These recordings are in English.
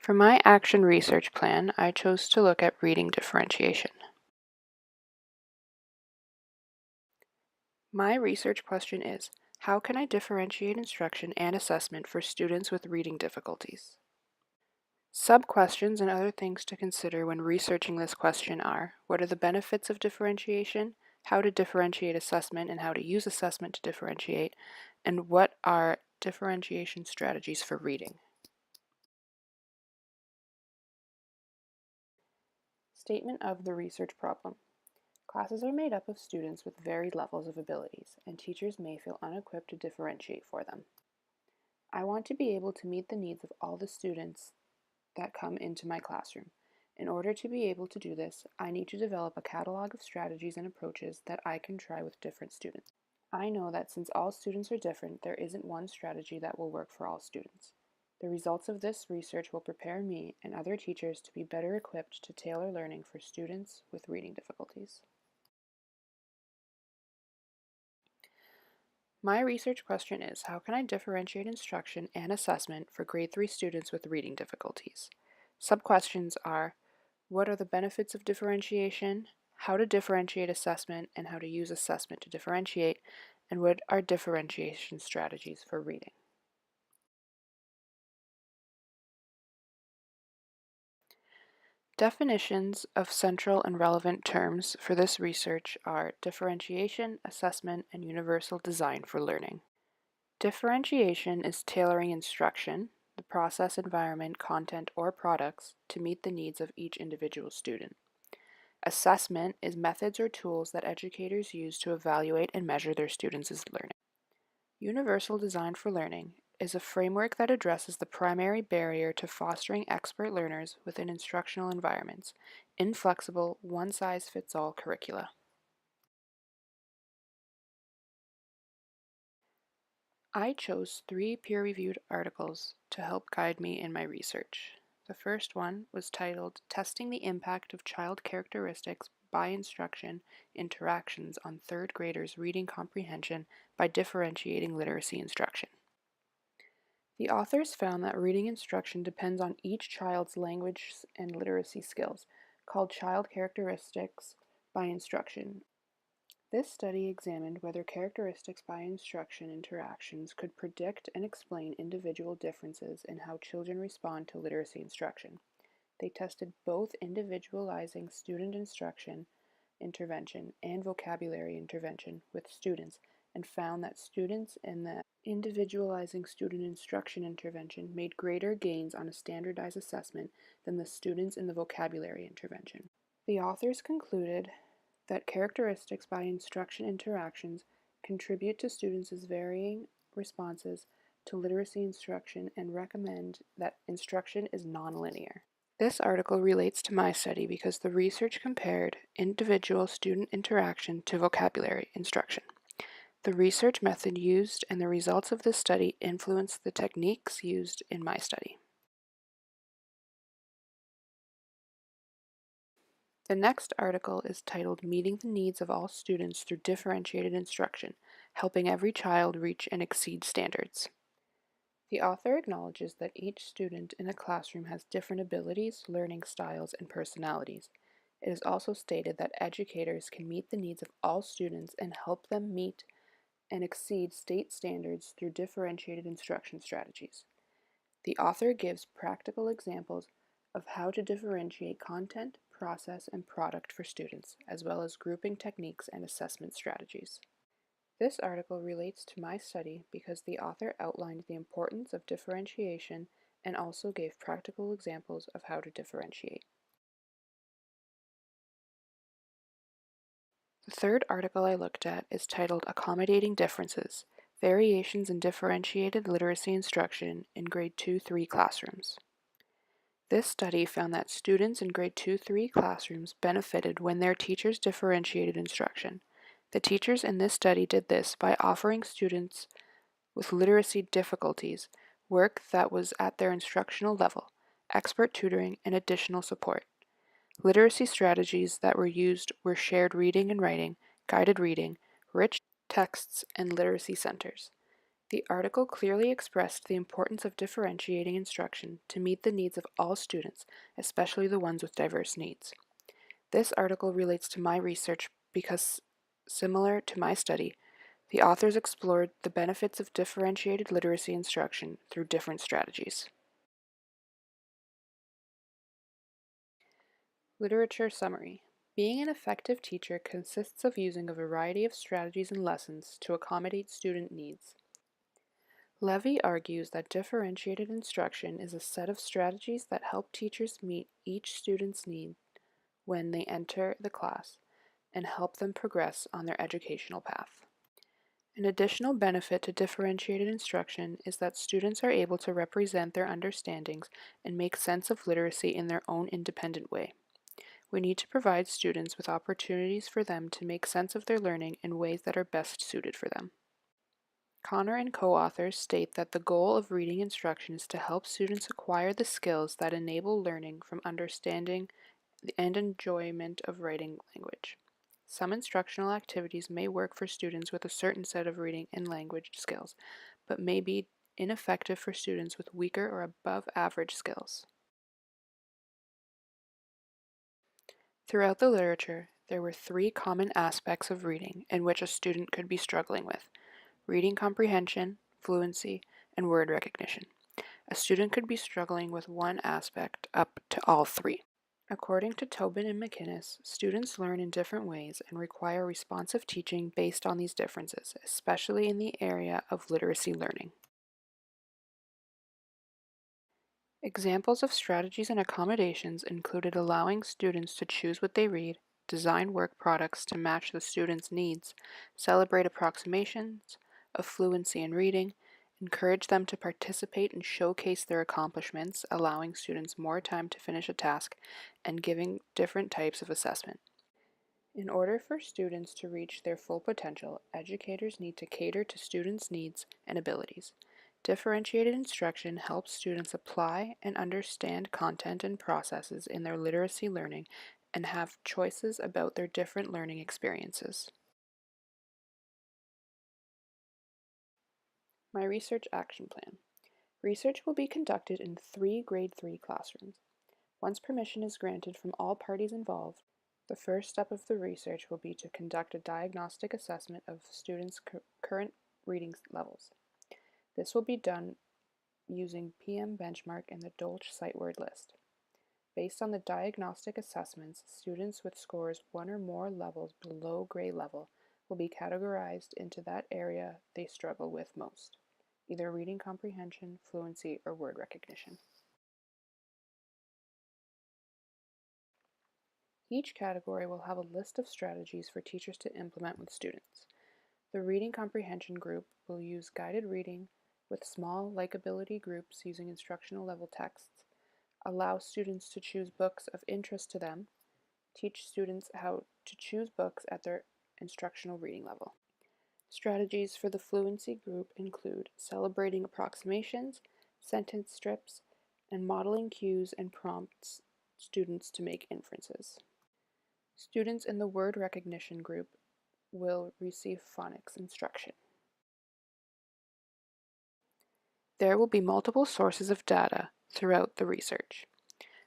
For my action research plan, I chose to look at reading differentiation. My research question is, how can I differentiate instruction and assessment for students with reading difficulties? Sub-questions and other things to consider when researching this question are, what are the benefits of differentiation, how to differentiate assessment and how to use assessment to differentiate, and what are differentiation strategies for reading? Statement of the research problem. Classes are made up of students with varied levels of abilities, and teachers may feel unequipped to differentiate for them. I want to be able to meet the needs of all the students that come into my classroom. In order to be able to do this, I need to develop a catalog of strategies and approaches that I can try with different students. I know that since all students are different, there isn't one strategy that will work for all students. The results of this research will prepare me and other teachers to be better equipped to tailor learning for students with reading difficulties. My research question is, how can I differentiate instruction and assessment for grade 3 students with reading difficulties? Sub-questions are, what are the benefits of differentiation, how to differentiate assessment, and how to use assessment to differentiate, and what are differentiation strategies for reading? Definitions of central and relevant terms for this research are differentiation, assessment, and universal design for learning. Differentiation is tailoring instruction, the process, environment, content, or products to meet the needs of each individual student. Assessment is methods or tools that educators use to evaluate and measure their students' learning. Universal design for learning is a framework that addresses the primary barrier to fostering expert learners within instructional environments, inflexible, one-size-fits-all curricula. I chose 3 peer-reviewed articles to help guide me in my research. The first one was titled Testing the Impact of Child Characteristics by Instruction Interactions on Third Graders' Reading Comprehension by Differentiating Literacy Instruction. The authors found that reading instruction depends on each child's language and literacy skills, called child characteristics by instruction. This study examined whether characteristics by instruction interactions could predict and explain individual differences in how children respond to literacy instruction. They tested both individualizing student instruction intervention and vocabulary intervention with students and found that students in the individualizing student instruction intervention made greater gains on a standardized assessment than the students in the vocabulary intervention. The authors concluded that characteristics by instruction interactions contribute to students' varying responses to literacy instruction and recommend that instruction is nonlinear. This article relates to my study because the research compared individual student interaction to vocabulary instruction. The research method used and the results of this study influenced the techniques used in my study. The next article is titled Meeting the Needs of All Students Through Differentiated Instruction, Helping Every Child Reach and Exceed Standards. The author acknowledges that each student in a classroom has different abilities, learning styles, and personalities. It is also stated that educators can meet the needs of all students and help them meet and exceed state standards through differentiated instruction strategies. The author gives practical examples of how to differentiate content, process, and product for students, as well as grouping techniques and assessment strategies. This article relates to my study because the author outlined the importance of differentiation and also gave practical examples of how to differentiate. The third article I looked at is titled Accommodating Differences, Variations in Differentiated Literacy Instruction in Grade 2-3 Classrooms. This study found that students in grade 2-3 classrooms benefited when their teachers differentiated instruction. The teachers in this study did this by offering students with literacy difficulties work that was at their instructional level, expert tutoring, and additional support. Literacy strategies that were used were shared reading and writing, guided reading, rich texts, and literacy centers. The article clearly expressed the importance of differentiating instruction to meet the needs of all students, especially the ones with diverse needs. This article relates to my research because, similar to my study, the authors explored the benefits of differentiated literacy instruction through different strategies. Literature summary. Being an effective teacher consists of using a variety of strategies and lessons to accommodate student needs. Levy argues that differentiated instruction is a set of strategies that help teachers meet each student's need when they enter the class and help them progress on their educational path. An additional benefit to differentiated instruction is that students are able to represent their understandings and make sense of literacy in their own independent way. We need to provide students with opportunities for them to make sense of their learning in ways that are best suited for them. Connor and co-authors state that the goal of reading instruction is to help students acquire the skills that enable learning from understanding and enjoyment of writing language. Some instructional activities may work for students with a certain set of reading and language skills, but may be ineffective for students with weaker or above average skills. Throughout the literature, there were 3 common aspects of reading in which a student could be struggling with: reading comprehension, fluency, and word recognition. A student could be struggling with one aspect up to all 3. According to Tobin and McInnes, students learn in different ways and require responsive teaching based on these differences, especially in the area of literacy learning. Examples of strategies and accommodations included allowing students to choose what they read, design work products to match the students' needs, celebrate approximations of fluency in reading, encourage them to participate and showcase their accomplishments, allowing students more time to finish a task, and giving different types of assessment. In order for students to reach their full potential, educators need to cater to students' needs and abilities. Differentiated instruction helps students apply and understand content and processes in their literacy learning and have choices about their different learning experiences. My research action plan. Research will be conducted in 3 grade 3 classrooms. Once permission is granted from all parties involved, the first step of the research will be to conduct a diagnostic assessment of students' current reading levels. This will be done using PM Benchmark and the Dolch sight word list. Based on the diagnostic assessments, students with scores 1 or more levels below grade level will be categorized into that area they struggle with most, either reading comprehension, fluency, or word recognition. Each category will have a list of strategies for teachers to implement with students. The reading comprehension group will use guided reading with small likability groups using instructional level texts, allow students to choose books of interest to them, teach students how to choose books at their instructional reading level. Strategies for the fluency group include celebrating approximations, sentence strips, and modeling cues and prompts students to make inferences. Students in the word recognition group will receive phonics instruction. There will be multiple sources of data throughout the research.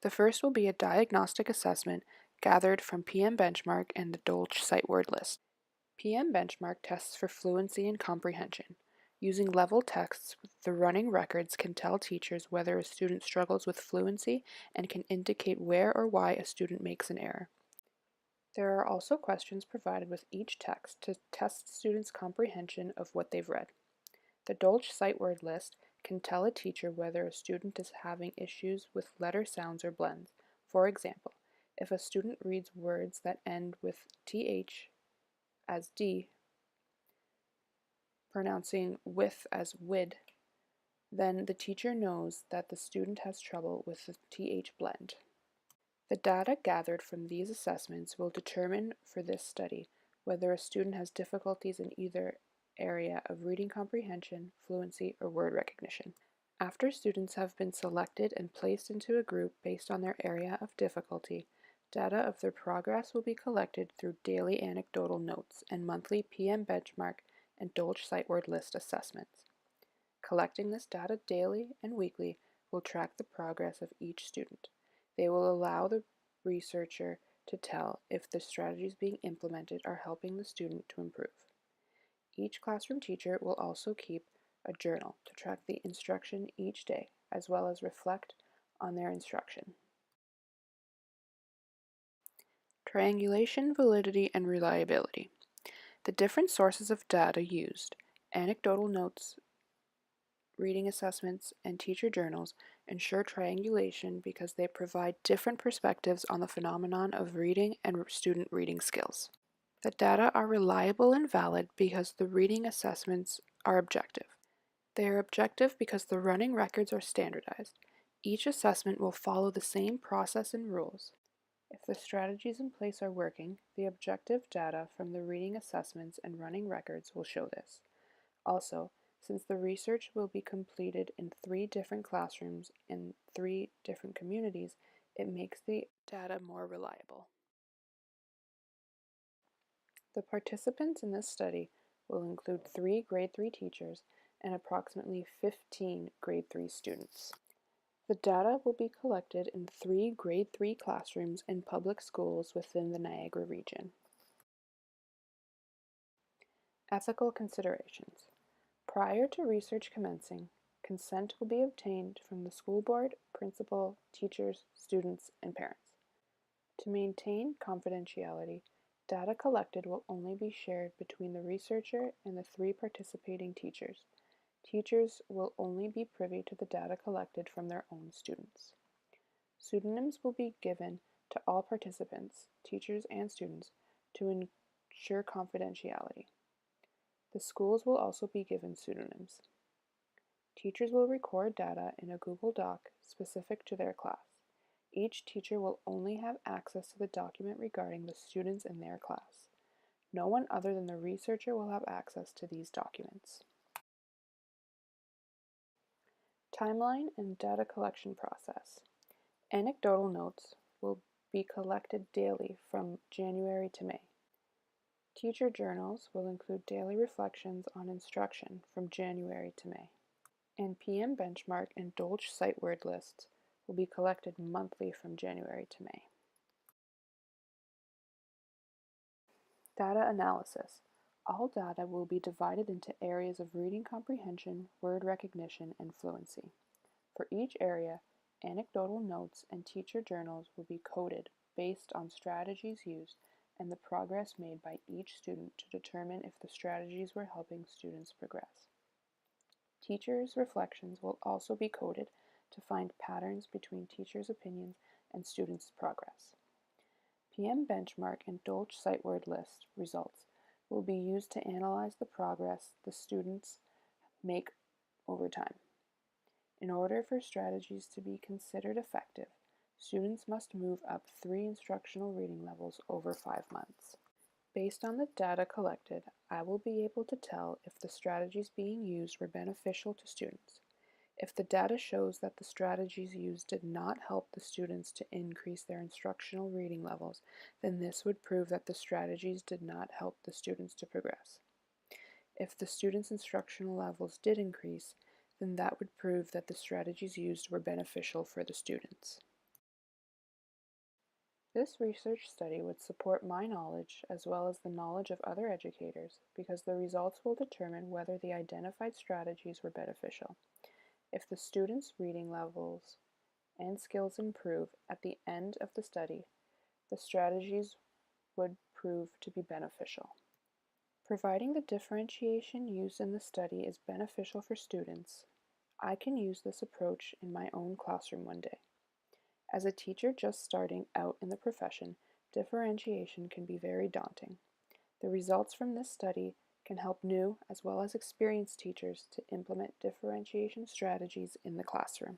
The first will be a diagnostic assessment gathered from PM Benchmark and the Dolch sight word list. PM Benchmark tests for fluency and comprehension. Using level tests, the running records can tell teachers whether a student struggles with fluency and can indicate where or why a student makes an error. There are also questions provided with each text to test students' comprehension of what they've read. The Dolch sight word list can tell a teacher whether a student is having issues with letter sounds or blends. For example, if a student reads words that end with th as d, pronouncing with as wid, then the teacher knows that the student has trouble with the th blend. The data gathered from these assessments will determine for this study whether a student has difficulties in either area of reading comprehension, fluency, or word recognition. After students have been selected and placed into a group based on their area of difficulty, data of their progress will be collected through daily anecdotal notes and monthly PM Benchmark and Dolch sight word list assessments. Collecting this data daily and weekly will track the progress of each student. They will allow the researcher to tell if the strategies being implemented are helping the student to improve. Each classroom teacher will also keep a journal to track the instruction each day, as well as reflect on their instruction. Triangulation, validity, and reliability. The different sources of data used, anecdotal notes, reading assessments, and teacher journals, ensure triangulation because they provide different perspectives on the phenomenon of reading and student reading skills. The data are reliable and valid because the reading assessments are objective. They are objective because the running records are standardized. Each assessment will follow the same process and rules. If the strategies in place are working, the objective data from the reading assessments and running records will show this. Also, since the research will be completed in 3 different classrooms in 3 different communities, it makes the data more reliable. The participants in this study will include 3 grade 3 teachers and approximately 15 grade 3 students. The data will be collected in 3 grade 3 classrooms in public schools within the Niagara region. Ethical considerations. Prior to research commencing, consent will be obtained from the school board, principal, teachers, students, and parents. To maintain confidentiality, data collected will only be shared between the researcher and the 3 participating teachers. Teachers will only be privy to the data collected from their own students. Pseudonyms will be given to all participants, teachers, and students to ensure confidentiality. The schools will also be given pseudonyms. Teachers will record data in a Google Doc specific to their class. Each teacher will only have access to the document regarding the students in their class. No one other than the researcher will have access to these documents. Timeline and data collection process. Anecdotal notes will be collected daily from January to May. Teacher journals will include daily reflections on instruction from January to May. And PM benchmark and Dolch sight word lists will be collected monthly from January to May. Data analysis. All data will be divided into areas of reading comprehension, word recognition, and fluency. For each area, anecdotal notes and teacher journals will be coded based on strategies used and the progress made by each student to determine if the strategies were helping students progress. Teachers' reflections will also be coded to find patterns between teachers' opinions and students' progress. PM benchmark and Dolch sight word list results will be used to analyze the progress the students make over time. In order for strategies to be considered effective, students must move up 3 instructional reading levels over 5 months. Based on the data collected, I will be able to tell if the strategies being used were beneficial to students. If the data shows that the strategies used did not help the students to increase their instructional reading levels, then this would prove that the strategies did not help the students to progress. If the students' instructional levels did increase, then that would prove that the strategies used were beneficial for the students. This research study would support my knowledge as well as the knowledge of other educators because the results will determine whether the identified strategies were beneficial. If the students' reading levels and skills improve at the end of the study, the strategies would prove to be beneficial. Providing the differentiation used in the study is beneficial for students, I can use this approach in my own classroom one day. As a teacher just starting out in the profession, differentiation can be very daunting. The results from this study can help new as well as experienced teachers to implement differentiation strategies in the classroom.